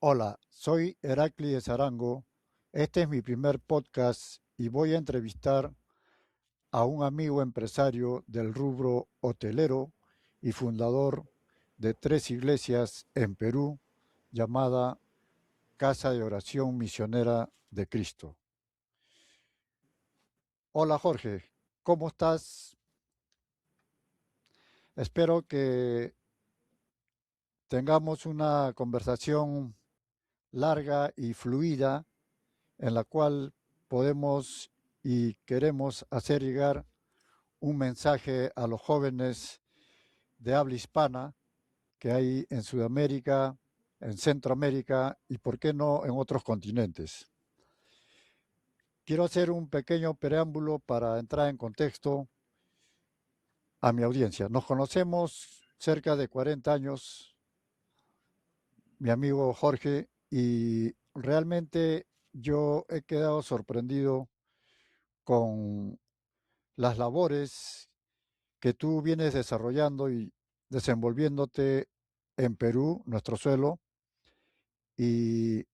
Hola, soy Heracles Arango. Este es mi primer podcast y voy a entrevistar a un amigo empresario del rubro hotelero y fundador de 3 iglesias en Perú llamada Casa de Oración Misionera de Cristo. Hola Jorge, ¿cómo estás? Espero que tengamos una conversación larga y fluida en la cual podemos y queremos hacer llegar un mensaje a los jóvenes de habla hispana que hay en Sudamérica, en Centroamérica y, por qué no, en otros continentes. Quiero hacer un pequeño preámbulo para entrar en contexto a mi audiencia. Nos conocemos cerca de 40 años, mi amigo Jorge, y realmente yo he quedado sorprendido con las labores que tú vienes desarrollando y desenvolviéndote en Perú, nuestro suelo, y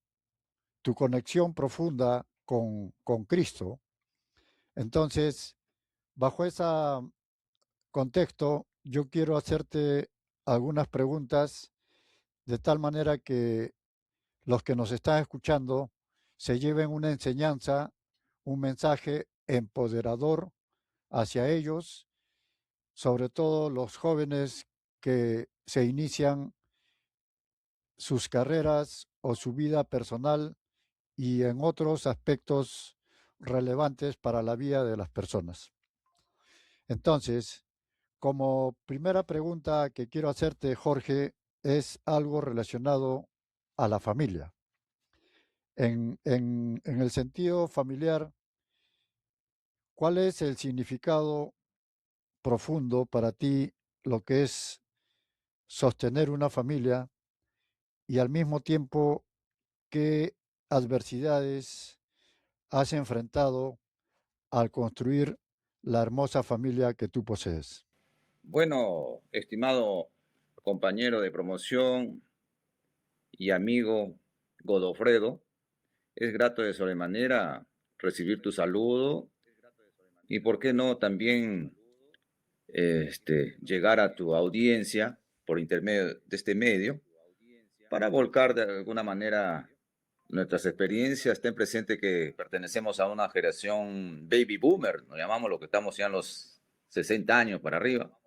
tu conexión profunda con Cristo. Entonces, bajo ese contexto, yo quiero hacerte algunas preguntas de tal manera que los que nos están escuchando se lleven una enseñanza, un mensaje empoderador hacia ellos, sobre todo los jóvenes que se inician sus carreras o su vida personal y en otros aspectos relevantes para la vida de las personas. Entonces, como primera pregunta que quiero hacerte, Jorge, es algo relacionado a la familia. En el sentido familiar, ¿cuál es el significado profundo para ti lo que es sostener una familia y al mismo tiempo qué adversidades has enfrentado al construir la hermosa familia que tú posees? Bueno, estimado compañero de promoción y amigo Godofredo, es grato de sobremanera recibir tu saludo y, por qué no, también llegar a tu audiencia por intermedio de este medio para volcar de alguna manera nuestras experiencias. Ten presente que pertenecemos a una generación baby boomer, nos llamamos lo que estamos ya en los 60 años para arriba.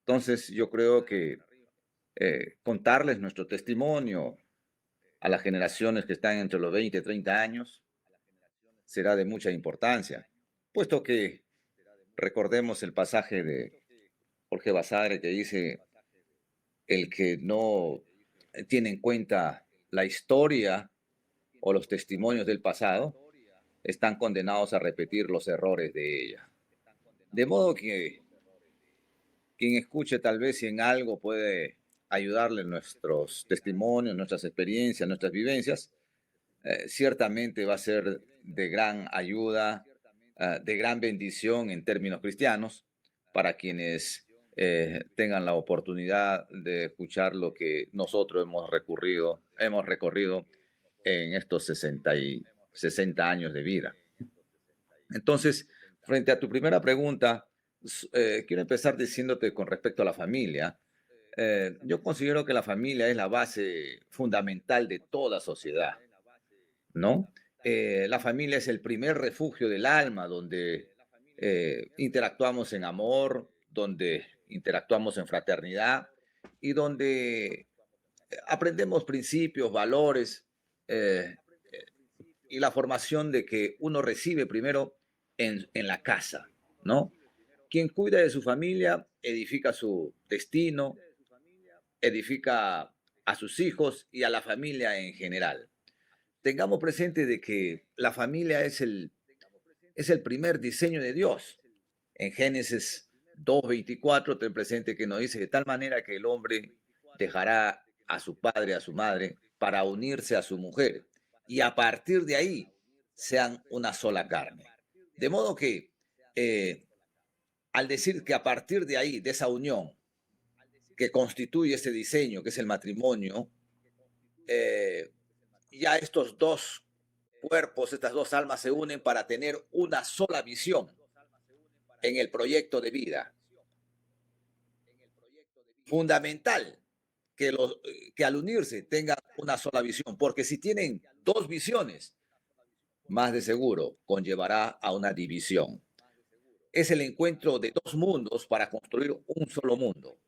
Entonces, yo creo que contarles nuestro testimonio a las generaciones que están entre los 20 y 30 años será de mucha importancia, puesto que recordemos el pasaje de Jorge Basadre que dice, el que no tiene en cuenta la historia o los testimonios del pasado, están condenados a repetir los errores de ella. De modo que quien escuche tal vez si en algo puede ayudarle nuestros testimonios, nuestras experiencias, nuestras vivencias, ciertamente va a ser de gran ayuda, de gran bendición en términos cristianos para quienes tengan la oportunidad de escuchar lo que nosotros hemos recorrido en estos 60 años de vida. Entonces, frente a tu primera pregunta, quiero empezar diciéndote con respecto a la familia. Yo considero que la familia es la base fundamental de toda sociedad, ¿no? La familia es el primer refugio del alma, donde interactuamos en amor, donde interactuamos en fraternidad y donde aprendemos principios, valores eh, y la formación de que uno recibe primero en la casa, ¿no? Quien cuida de su familia edifica su destino, edifica a sus hijos y a la familia en general. Tengamos presente de que la familia es el primer diseño de Dios. En Génesis 2:24 ten presente que nos dice de tal manera que el hombre dejará a su padre, a su madre, para unirse a su mujer. Y a partir de ahí sean una sola carne. De modo que eh, al decir que a partir de ahí, de esa unión que constituye ese diseño, que es el matrimonio, eh, ya estos dos cuerpos, estas dos almas se unen para tener una sola visión en el proyecto de vida. Fundamental que al unirse tengan una sola visión, porque si tienen dos visiones, más de seguro conllevará a una división. Es el encuentro de dos mundos para construir un solo mundo,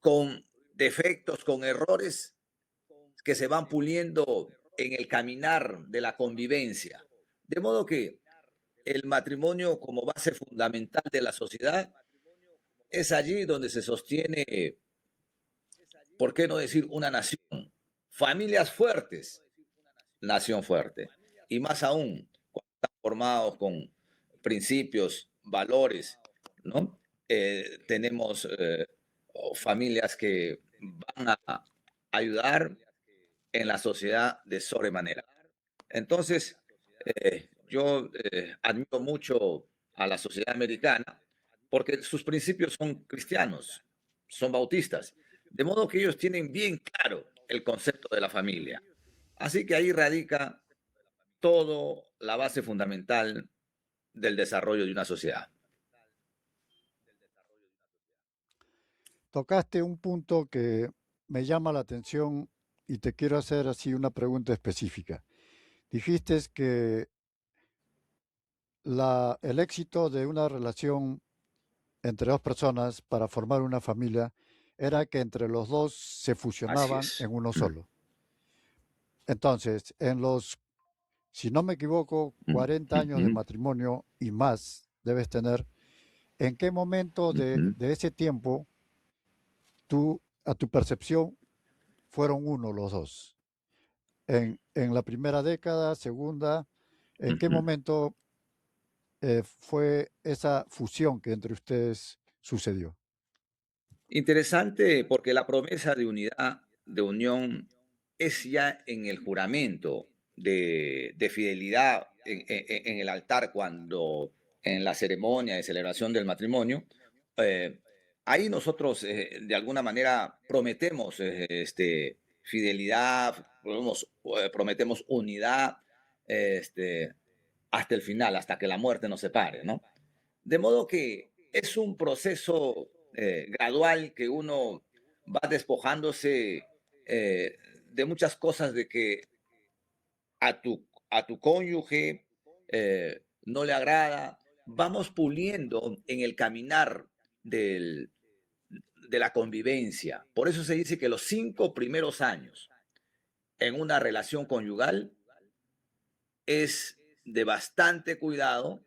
con defectos, con errores que se van puliendo en el caminar de la convivencia. De modo que el matrimonio como base fundamental de la sociedad es allí donde se sostiene, ¿por qué no decir una nación? Familias fuertes, nación fuerte. Y más aún, cuando están formados con principios, valores, ¿no? Tenemos familias que van a ayudar en la sociedad de sobremanera. Entonces, yo admiro mucho a la sociedad americana porque sus principios son cristianos, son bautistas, de modo que ellos tienen bien claro el concepto de la familia. Así que ahí radica todo la base fundamental del desarrollo de una sociedad. Tocaste un punto que me llama la atención y te quiero hacer así una pregunta específica. Dijiste que el éxito de una relación entre dos personas para formar una familia era que entre los dos se Así fusionaban es. en uno solo. Entonces, si no me equivoco, 40 años de matrimonio y más debes tener, ¿en qué momento de ese tiempo a tu percepción, fueron uno los dos? En la primera década, segunda, ¿en qué momento fue esa fusión que entre ustedes sucedió? Interesante porque la promesa de unidad, de unión, es ya en el juramento de fidelidad en el altar, cuando en la ceremonia de celebración del matrimonio, eh, ahí nosotros de alguna manera prometemos fidelidad, prometemos unidad hasta el final, hasta que la muerte nos separe, ¿no? De modo que es un proceso gradual que uno va despojándose de muchas cosas de que a tu cónyuge no le agrada. Vamos puliendo en el caminar del, de la convivencia. Por eso se dice que los 5 primeros años en una relación conyugal es de bastante cuidado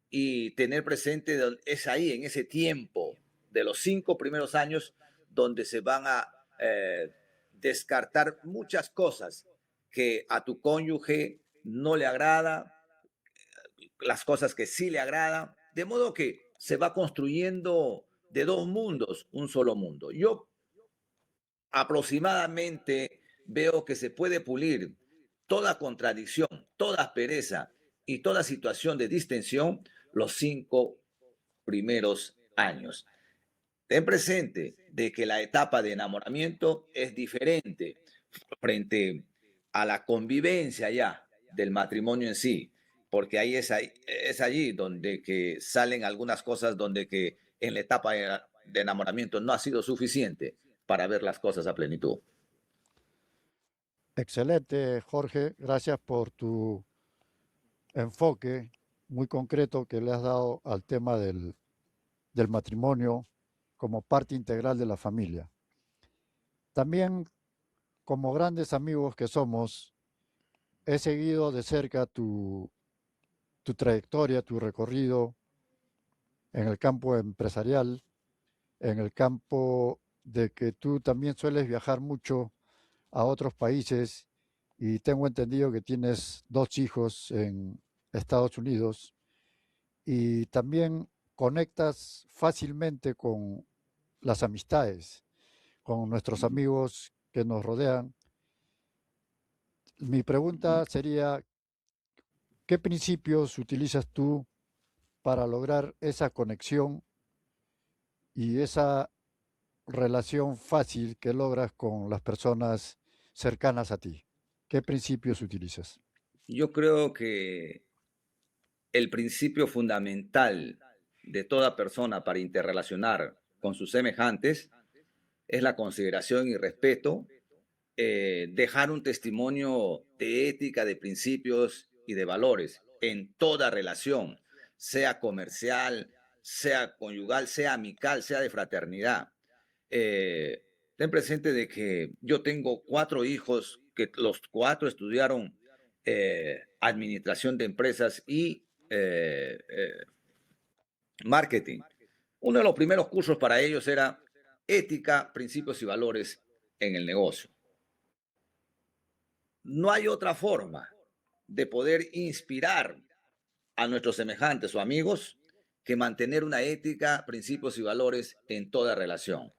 y tener presente es ahí, en ese tiempo de los 5 primeros años, donde se van a descartar muchas cosas que a tu cónyuge no le agrada, las cosas que sí le agradan, de modo que se va construyendo de dos mundos, un solo mundo. Yo aproximadamente veo que se puede pulir toda contradicción, toda aspereza y toda situación de distensión los 5 primeros años. Ten presente de que la etapa de enamoramiento es diferente frente a la convivencia ya del matrimonio en sí, porque ahí es allí donde que salen algunas cosas donde que en la etapa de enamoramiento no ha sido suficiente para ver las cosas a plenitud. Excelente, Jorge. Gracias por tu enfoque muy concreto que le has dado al tema del matrimonio como parte integral de la familia. También, como grandes amigos que somos, he seguido de cerca tu trayectoria, tu recorrido en el campo empresarial, en el campo de que tú también sueles viajar mucho a otros países y tengo entendido que tienes 2 hijos en Estados Unidos y también conectas fácilmente con las amistades, con nuestros amigos que nos rodean. Mi pregunta sería, ¿qué principios utilizas tú para lograr esa conexión y esa relación fácil que logras con las personas cercanas a ti. ¿Qué principios utilizas? Yo creo que el principio fundamental de toda persona para interrelacionar con sus semejantes es la consideración y respeto, dejar un testimonio de ética, de principios y de valores en toda relación, sea comercial, sea conyugal, sea amical, sea de fraternidad. Eh, Ten presente de que yo tengo 4 hijos que los 4 estudiaron administración de empresas y marketing. Uno de los primeros cursos para ellos era ética, principios y valores en el negocio. No hay otra forma de poder inspirar a nuestros semejantes o amigos que mantener una ética, principios y valores en toda relación.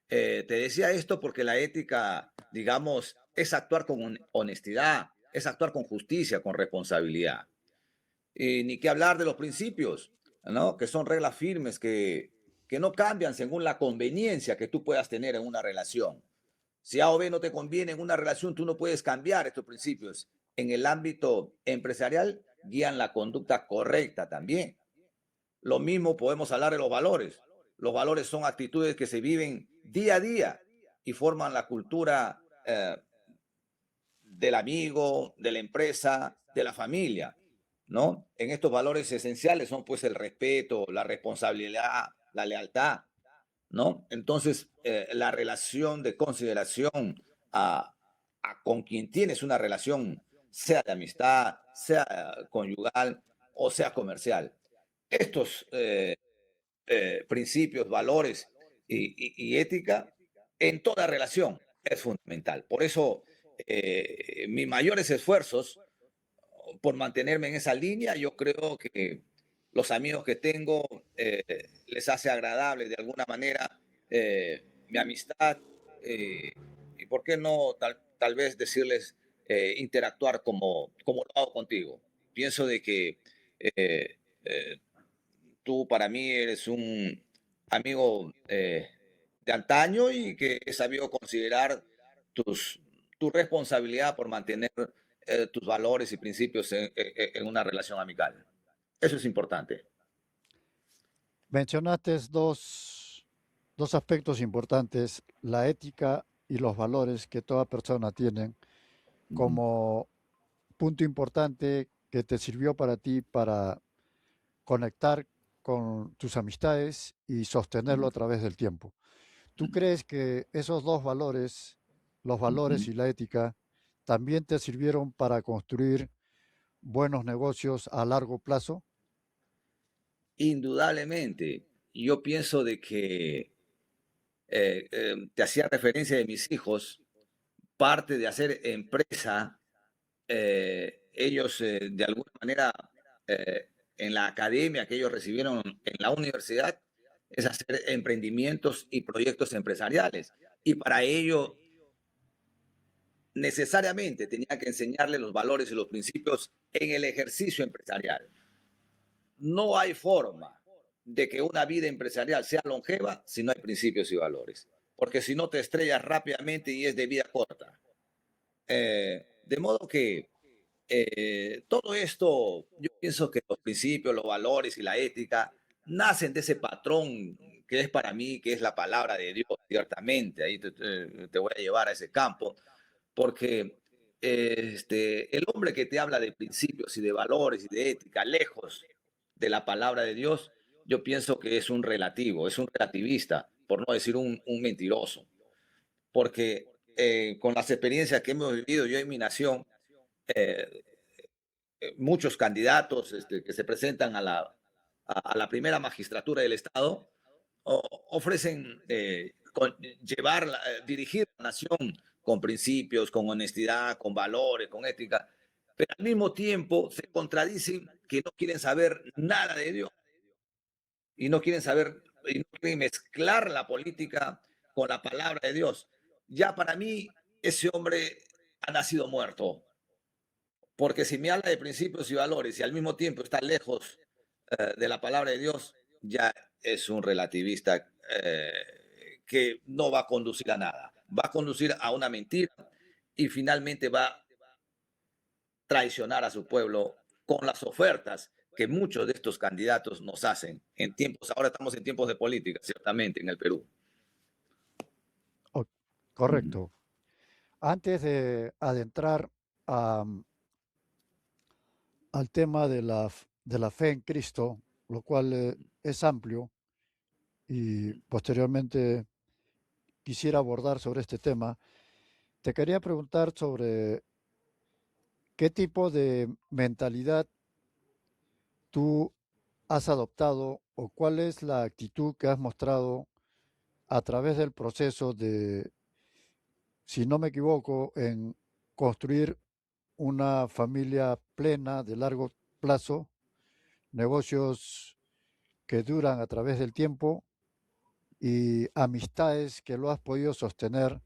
Te decía esto porque la ética, digamos, es actuar con honestidad, es actuar con justicia, con responsabilidad. Y ni que hablar de los principios, ¿no? Que son reglas firmes que no cambian según la conveniencia que tú puedas tener en una relación. Si A o B no te conviene en una relación, tú no puedes cambiar estos principios. En el ámbito empresarial, guían la conducta correcta también. Lo mismo podemos hablar de los valores. Los valores son actitudes que se viven día a día y forman la cultura del amigo, de la empresa, de la familia, ¿no? En estos valores esenciales son pues el respeto, la responsabilidad, la lealtad, ¿no? Entonces, la relación de consideración con quien tienes una relación, sea de amistad, sea conyugal o sea comercial. Estos principios, valores y ética en toda relación es fundamental. Por eso, mis mayores esfuerzos por mantenerme en esa línea, yo creo que los amigos que tengo les hace agradable de alguna manera mi amistad y por qué no tal vez decirles interactuar como lo hago contigo. Pienso de que eh, eh, tú para mí eres un amigo de antaño y que he sabido considerar tus, tu responsabilidad por mantener tus valores y principios en una relación amical. Eso es importante. Mencionaste dos aspectos importantes, la ética y los valores que toda persona tiene Ujú, como punto importante que te sirvió para ti para conectar con tus amistades y sostenerlo ujú, a través del tiempo. ¿Tú crees que esos dos valores, los valores ujú. y la ética, también te sirvieron para construir buenos negocios a largo plazo? Indudablemente, yo pienso de que te hacía referencia de mis hijos, parte de hacer empresa, ellos de alguna manera en la academia que ellos recibieron en la universidad es hacer emprendimientos y proyectos empresariales. Y para ello necesariamente tenía que enseñarle los valores y los principios en el ejercicio empresarial. No hay forma de que una vida empresarial sea longeva si no hay principios y valores, porque si no te estrellas rápidamente y es de vida corta. De modo que todo esto, yo pienso que los principios, los valores y la ética nacen de ese patrón que es para mí, que es la palabra de Dios, ciertamente. Ahí te voy a llevar a ese campo, porque el hombre que te habla de principios y de valores y de ética, lejos de la palabra de Dios, yo pienso que es un relativo, es un relativista, por no decir un mentiroso, porque con las experiencias que hemos vivido yo en mi nación, eh, muchos candidatos que se presentan a la primera magistratura del Estado ofrecen dirigir la nación con principios, con honestidad, con valores, con ética, pero al mismo tiempo se contradicen que no quieren saber nada de Dios y no quieren saber y no quieren mezclar la política con la palabra de Dios. Ya para mí, ese hombre ha nacido muerto. Porque si me habla de principios y valores y al mismo tiempo está lejos de la palabra de Dios, ya es un relativista que no va a conducir a nada. Va a conducir a una mentira y finalmente va a traicionar a su pueblo con las ofertas que muchos de estos candidatos nos hacen en tiempos, ahora estamos en tiempos de política, ciertamente, en el Perú. O- Ujú. correcto. Antes de adentrar a, al tema de la fe en Cristo, lo cual es amplio, y posteriormente quisiera abordar sobre este tema, te quería preguntar sobre qué tipo de mentalidad tú has adoptado o cuál es la actitud que has mostrado a través del proceso de, si no me equivoco, en construir una familia plena de largo plazo, negocios que duran a través del tiempo y amistades que lo has podido sostener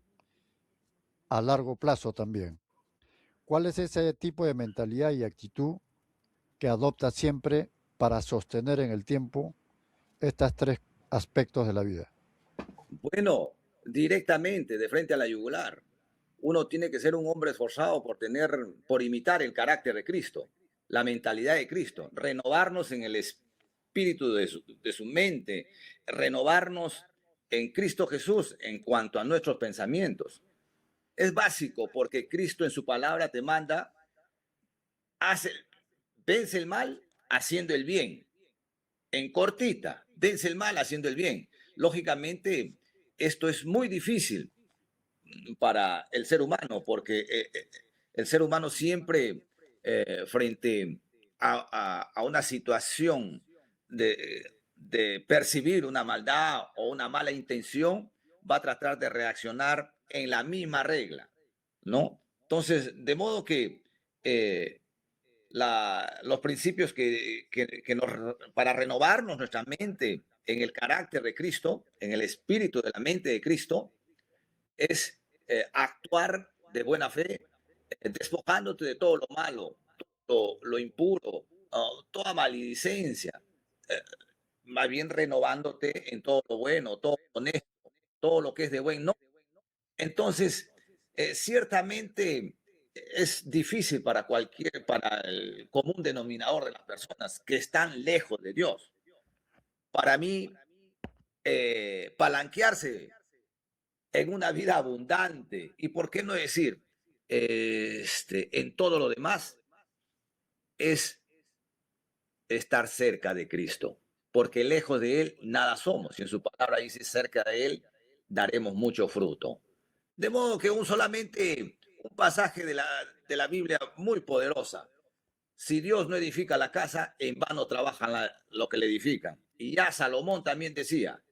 a largo plazo también. ¿Cuál es ese tipo de mentalidad y actitud que adoptas siempre para sostener en el tiempo estos tres aspectos de la vida? Bueno, directamente, de frente a la yugular. Uno tiene que ser un hombre esforzado por por imitar el carácter de Cristo, la mentalidad de Cristo, renovarnos en el espíritu de su mente, renovarnos en Cristo Jesús en cuanto a nuestros pensamientos. Es básico porque Cristo en su palabra te manda, hace, vence el mal haciendo el bien. En cortita, vence el mal haciendo el bien. Lógicamente, esto es muy difícil para el ser humano, porque el ser humano siempre frente a una situación de percibir una maldad o una mala intención, va a tratar de reaccionar en la misma regla, ¿no? Entonces, de modo que eh, los principios para renovarnos nuestra mente en el carácter de Cristo, en el espíritu de la mente de Cristo, es actuar de buena fe, despojándote de todo lo malo, lo impuro, toda maledicencia, eh, más bien renovándote en todo lo bueno, todo lo honesto, todo lo que es de buen no. Entonces, ciertamente es difícil para el común denominador de las personas que están lejos de Dios. Para mí, palanquearse en una vida abundante y, ¿por qué no decir, en todo lo demás, es estar cerca de Cristo? Porque lejos de Él nada somos. Y en su palabra dice, cerca de Él daremos mucho fruto. De modo que solamente un pasaje de la Biblia muy poderosa. Si Dios no edifica la casa, en vano trabajan lo que le edifican. Y ya Salomón también decía,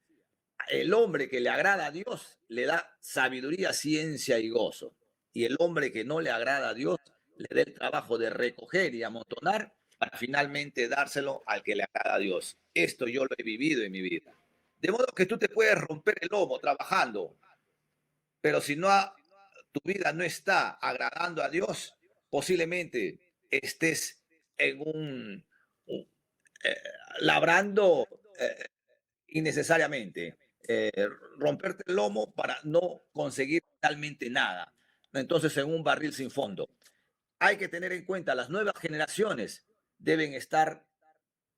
el hombre que le agrada a Dios le da sabiduría, ciencia y gozo. Y el hombre que no le agrada a Dios le da el trabajo de recoger y amontonar para finalmente dárselo al que le agrada a Dios. Esto yo lo he vivido en mi vida. De modo que tú te puedes romper el lomo trabajando, pero si tu vida no está agradando a Dios, posiblemente estés en un eh, labrando innecesariamente, romperte el lomo para no conseguir realmente nada. Entonces, en un barril sin fondo. Hay que tener en cuenta, las nuevas generaciones deben estar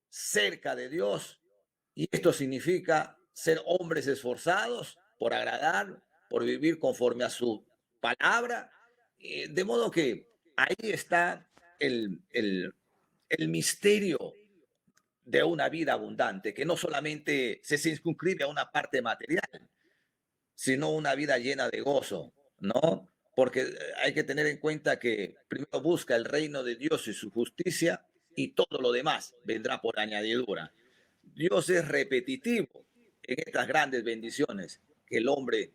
cerca de Dios y esto significa ser hombres esforzados por agradar, por vivir conforme a su palabra, de modo que ahí está el misterio de una vida abundante, que no solamente se circunscribe a una parte material, sino una vida llena de gozo, ¿no? Porque hay que tener en cuenta que primero busca el reino de Dios y su justicia y todo lo demás vendrá por añadidura. Dios es repetitivo en estas grandes bendiciones que el hombre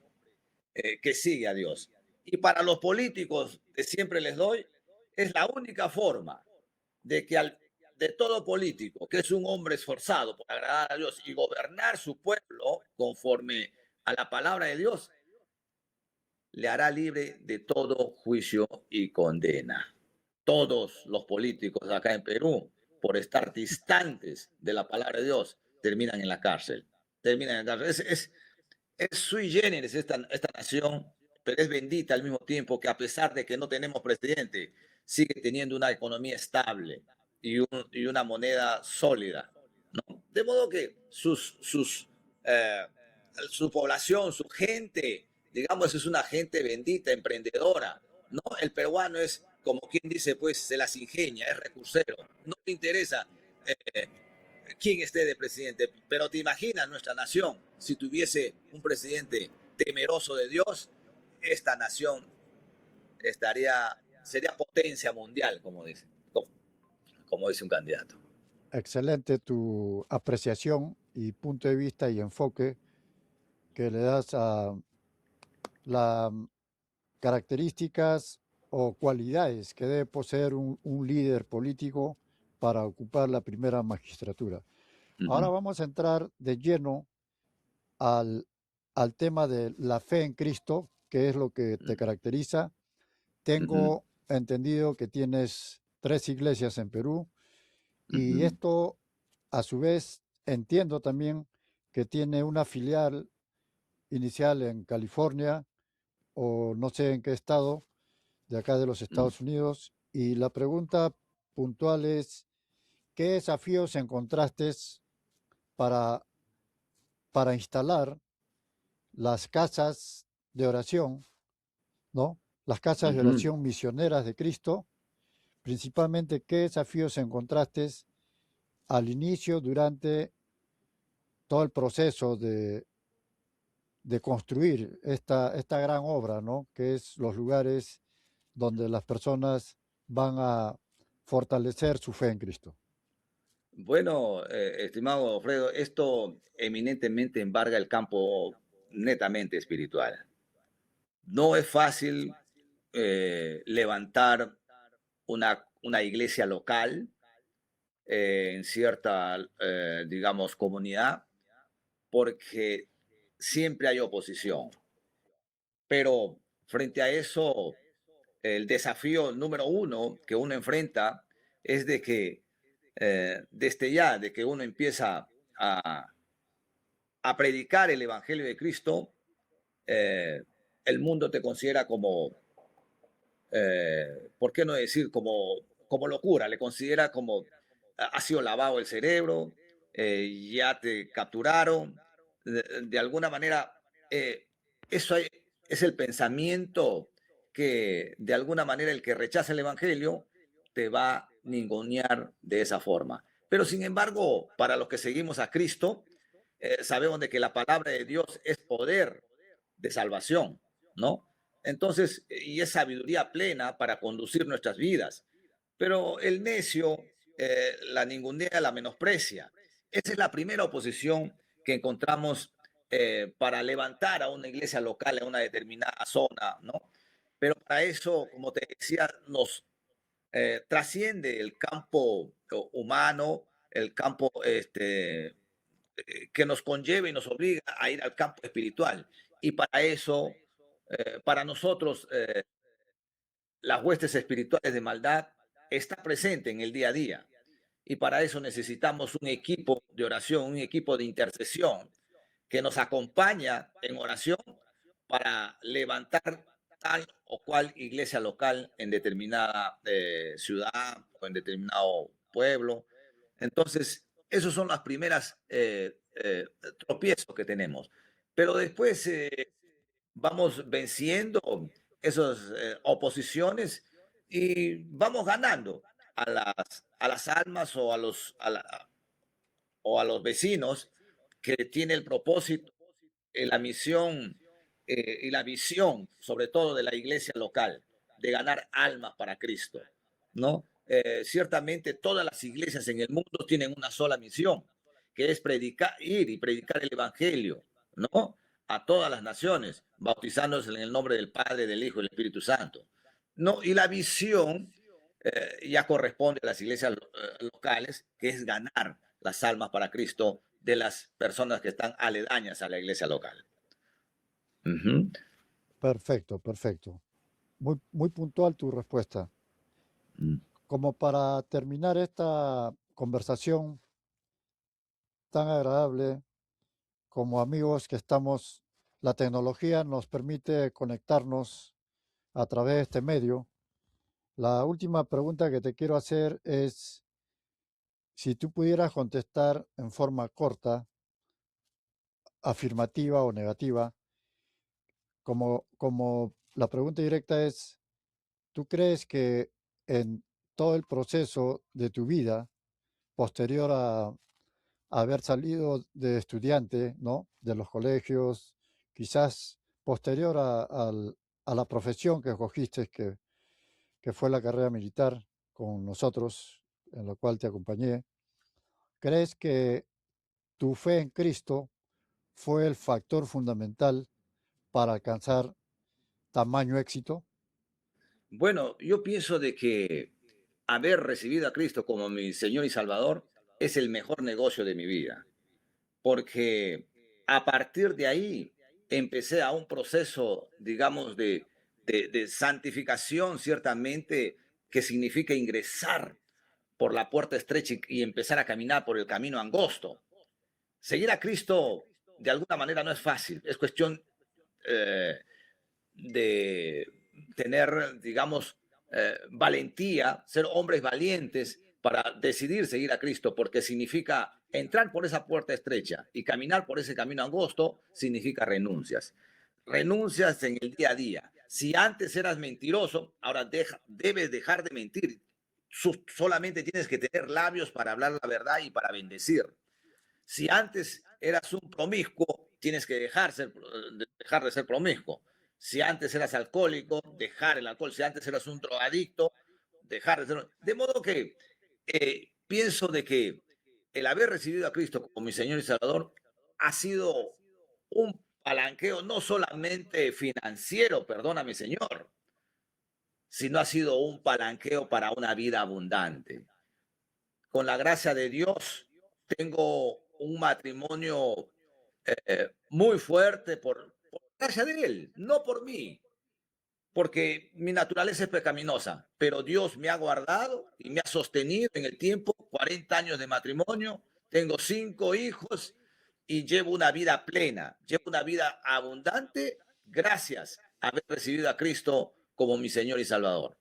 que sigue a Dios. Y para los políticos, que siempre les doy, es la única forma de que de todo político, que es un hombre esforzado por agradar a Dios y gobernar su pueblo conforme a la palabra de Dios, le hará libre de todo juicio y condena. Todos los políticos acá en Perú, por estar distantes de la palabra de Dios, terminan en la cárcel. Terminan en la cárcel. Es sui generis esta nación pero es bendita al mismo tiempo que a pesar de que no tenemos presidente, sigue teniendo una economía estable y una moneda sólida, ¿no? De modo que eh, su población, su gente, digamos, es una gente bendita, emprendedora, ¿no? El peruano es, como quien dice, pues se las ingenia, es recursero, no le interesa eh, quién esté de presidente, pero te imaginas nuestra nación, si tuviese un presidente temeroso de Dios, esta nación sería potencia mundial, como dice un candidato. Excelente tu apreciación y punto de vista y enfoque que le das a las características o cualidades que debe poseer un líder político para ocupar la primera magistratura. Ahora Ujú, vamos a entrar de lleno al, al tema de la fe en Cristo, que es lo que te caracteriza. ujú, Tengo entendido que tienes 3 iglesias en Perú y ujú, esto, a su vez, entiendo también que tiene una filial inicial en California o no sé en qué estado de acá de los ujú. Estados Unidos. Y la pregunta puntual es, ¿qué desafíos encontraste para, para instalar las casas de oración, ¿no? Las casas de Ujú. oración misioneras de Cristo? Principalmente, ¿qué desafíos encontraste al inicio, durante todo el proceso de construir esta gran obra, ¿no? Que es los lugares donde las personas van a fortalecer su fe en Cristo. Bueno, estimado Alfredo, esto eminentemente embarga el campo netamente espiritual. No es fácil levantar una iglesia local en cierta, digamos, comunidad, porque siempre hay oposición. Pero frente a eso, el desafío número uno que uno enfrenta es de que desde ya, de que uno empieza a predicar el Evangelio de Cristo, eh, el mundo te considera como, ¿por qué no decir como locura? Le considera como ha sido lavado el cerebro, ya te capturaron. De alguna manera, eh, eso es el pensamiento que de alguna manera el que rechaza el Evangelio te va a ningunear de esa forma. Pero sin embargo, para los que seguimos a Cristo, sabemos de que la palabra de Dios es poder de salvación, ¿no? Entonces, y es sabiduría plena para conducir nuestras vidas. Pero el necio la ningunea, la menosprecia. Esa es la primera oposición que encontramos para levantar a una iglesia local en una determinada zona, ¿no? Pero para eso, como te decía, nos trasciende el campo humano, el campo que nos conlleva y nos obliga a ir al campo espiritual. Y para eso, para nosotros, las huestes espirituales de maldad está presente en el día a día. Y para eso necesitamos un equipo de oración, un equipo de intercesión que nos acompaña en oración para levantar tal o cual iglesia local en determinada ciudad o en determinado pueblo. Entonces, esos son las primeras tropiezos que tenemos. Pero después vamos venciendo esas oposiciones y vamos ganando a las almas o a los vecinos que tiene el propósito, la misión y la visión, sobre todo de la iglesia local, de ganar almas para Cristo, ¿no? Ciertamente todas las iglesias en el mundo tienen una sola misión, que es predicar, ir y predicar el Evangelio, ¿no? A todas las naciones, bautizándose en el nombre del Padre, del Hijo y del Espíritu Santo, ¿no? Y la visión ya corresponde a las iglesias locales, que es ganar las almas para Cristo de las personas que están aledañas a la iglesia local. Ujú, Perfecto, perfecto. Muy, muy puntual tu respuesta. mm, Como para terminar esta conversación tan agradable, como amigos que estamos la tecnología nos permite conectarnos a través de este medio. La última pregunta que te quiero hacer es si tú pudieras contestar en forma corta, afirmativa o negativa, como la pregunta directa es, ¿tú crees que en todo el proceso de tu vida, posterior a haber salido de estudiante, ¿no? De los colegios, quizás posterior a la profesión que escogiste, que fue la carrera militar con nosotros, en la cual te acompañé, ¿crees que tu fe en Cristo fue el factor fundamental para alcanzar tamaño éxito? Bueno, yo pienso de que haber recibido a Cristo como mi Señor y Salvador es el mejor negocio de mi vida, porque a partir de ahí empecé a un proceso, digamos, de santificación, ciertamente, que significa ingresar por la puerta estrecha y empezar a caminar por el camino angosto. Seguir a Cristo de alguna manera no es fácil, es cuestión eh, de tener, digamos, valentía, ser hombres valientes para decidir seguir a Cristo, porque significa entrar por esa puerta estrecha y caminar por ese camino angosto, significa renuncias. Renuncias en el día a día. Si antes eras mentiroso, ahora debes dejar de mentir. Solamente tienes que tener labios para hablar la verdad y para bendecir. Si antes eras un promiscuo, tienes que dejar de ser promiscuo. Si antes eras alcohólico, dejar el alcohol. Si antes eras un drogadicto, dejar de ser. De modo que pienso de que el haber recibido a Cristo como mi Señor y Salvador ha sido un palanqueo no solamente financiero, perdona mi Señor, sino ha sido un palanqueo para una vida abundante. Con la gracia de Dios, tengo un matrimonio muy fuerte por gracia de Él, no por mí, porque mi naturaleza es pecaminosa, pero Dios me ha guardado y me ha sostenido en el tiempo, 40 años de matrimonio, tengo 5 hijos y llevo una vida plena, llevo una vida abundante gracias a haber recibido a Cristo como mi Señor y Salvador.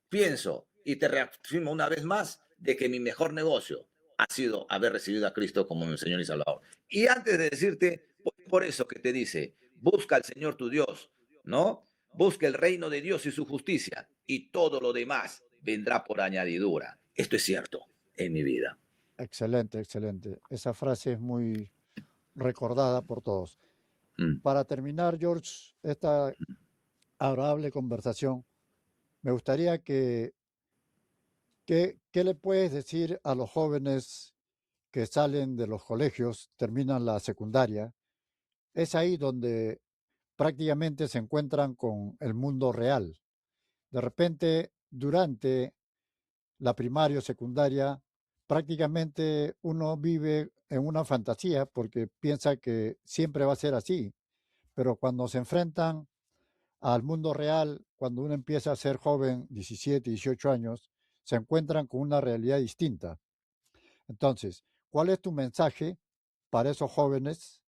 Pienso y te reafirmo una vez más de que mi mejor negocio ha sido haber recibido a Cristo como mi Señor y Salvador. Y antes de decirte, por eso que te dice, busca al Señor tu Dios, ¿no? Busca el reino de Dios y su justicia y todo lo demás vendrá por añadidura. Esto es cierto en mi vida. Excelente, excelente. Esa frase es muy recordada por todos. Mm. Para terminar, George, esta agradable conversación, me gustaría ¿qué le puedes decir a los jóvenes que salen de los colegios, terminan la secundaria? Es ahí donde prácticamente se encuentran con el mundo real. De repente, durante la primaria o secundaria, prácticamente uno vive en una fantasía porque piensa que siempre va a ser así, pero cuando se enfrentan al mundo real, cuando uno empieza a ser joven, 17, 18 años, se encuentran con una realidad distinta. Entonces, ¿cuál es tu mensaje para esos jóvenes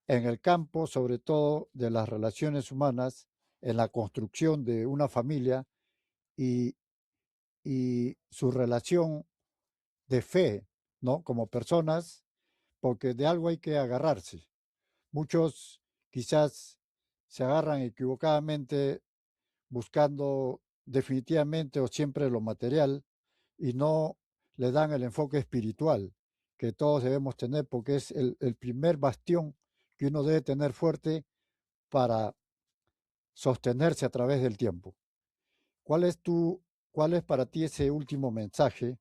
en el campo, sobre todo de las relaciones humanas, en la construcción de una familia y, y su relación de fe, ¿no? Como personas, porque de algo hay que agarrarse. Muchos quizás se agarran equivocadamente buscando definitivamente o siempre lo material y no le dan el enfoque espiritual que todos debemos tener porque es el primer bastión que uno debe tener fuerte para sostenerse a través del tiempo. ¿Cuál es, cuál es para ti ese último mensaje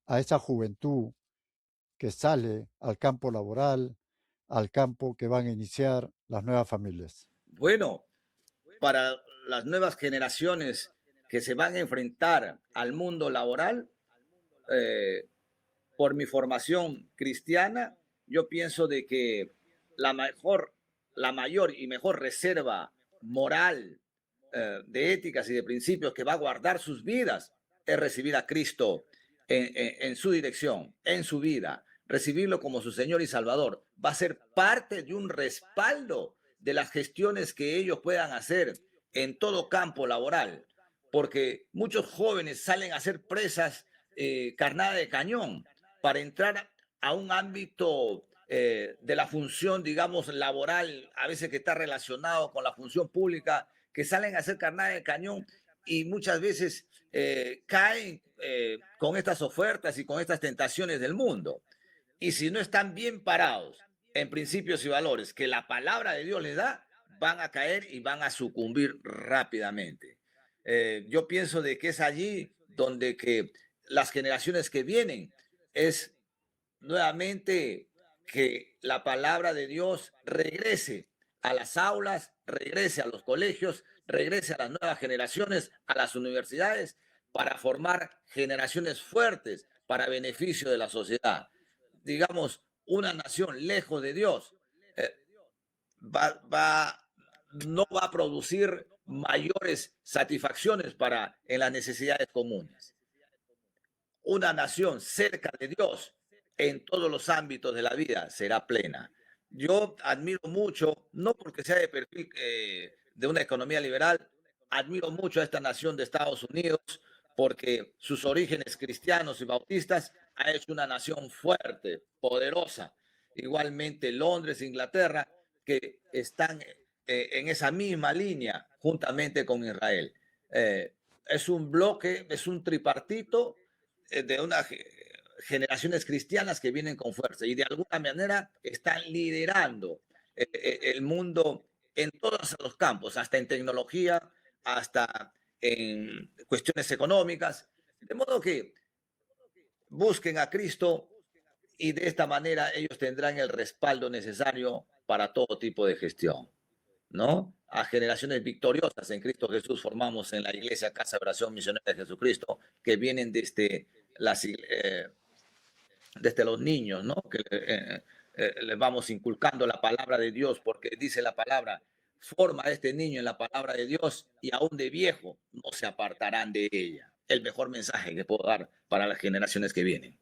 a esa juventud que sale al campo laboral, al campo que van a iniciar las nuevas familias? Bueno, para las nuevas generaciones que se van a enfrentar al mundo laboral, eh, por mi formación cristiana, yo pienso de que la mejor, la mayor y mejor reserva moral, de éticas y de principios que va a guardar sus vidas es recibir a Cristo en su dirección, en su vida. recibirlo como su Señor y Salvador. Va a ser parte de un respaldo de las gestiones que ellos puedan hacer en todo campo laboral, porque muchos jóvenes salen a ser presas carnada de cañón para entrar a un ámbito de la función, digamos, laboral, a veces que está relacionado con la función pública, que salen a hacer carnada de cañón y muchas veces caen con estas ofertas y con estas tentaciones del mundo. Y si no están bien parados en principios y valores que la palabra de Dios les da, van a caer y van a sucumbir rápidamente. Yo pienso de que es allí donde que las generaciones que vienen es nuevamente que la palabra de Dios regrese a las aulas, regrese a los colegios, regrese a las nuevas generaciones, a las universidades, para formar generaciones fuertes para beneficio de la sociedad. Digamos, una nación lejos de Dios eh, va, va, no va a producir mayores satisfacciones para en las necesidades comunes. Una nación cerca de Dios en todos los ámbitos de la vida será plena. Yo admiro mucho, no porque sea de perfil de una economía liberal, admiro mucho a esta nación de Estados Unidos porque sus orígenes cristianos y bautistas ha hecho una nación fuerte, poderosa. Igualmente Londres, Inglaterra, que están en esa misma línea juntamente con Israel. Es un bloque, es un tripartito de unas generaciones cristianas que vienen con fuerza y de alguna manera están liderando el mundo en todos los campos, hasta en tecnología, hasta en cuestiones económicas. De modo que busquen a Cristo y de esta manera ellos tendrán el respaldo necesario para todo tipo de gestión, ¿no? A generaciones victoriosas en Cristo Jesús formamos en la iglesia Casa de Oración Misionera de Jesucristo, que vienen desde los niños, ¿no? Que les vamos inculcando la palabra de Dios, porque dice la palabra, forma a este niño en la palabra de Dios y aún de viejo no se apartarán de ella. El mejor mensaje que puedo dar para las generaciones que vienen.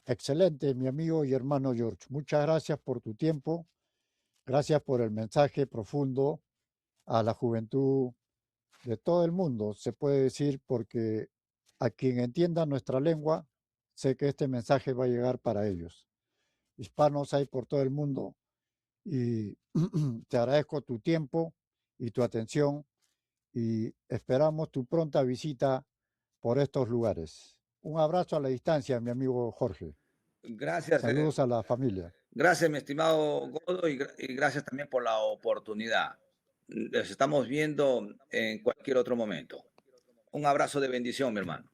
Excelente, mi amigo y hermano George. Muchas gracias por tu tiempo. Gracias por el mensaje profundo a la juventud de todo el mundo, se puede decir, porque a quien entienda nuestra lengua, sé que este mensaje va a llegar para ellos. Hispanos hay por todo el mundo y te agradezco tu tiempo y tu atención y esperamos tu pronta visita por estos lugares. Un abrazo a la distancia, mi amigo Jorge. Gracias, Saludos a la familia. gracias, mi estimado Godo, y gracias también por la oportunidad. Les estamos viendo en cualquier otro momento. Un abrazo de bendición, mi hermano.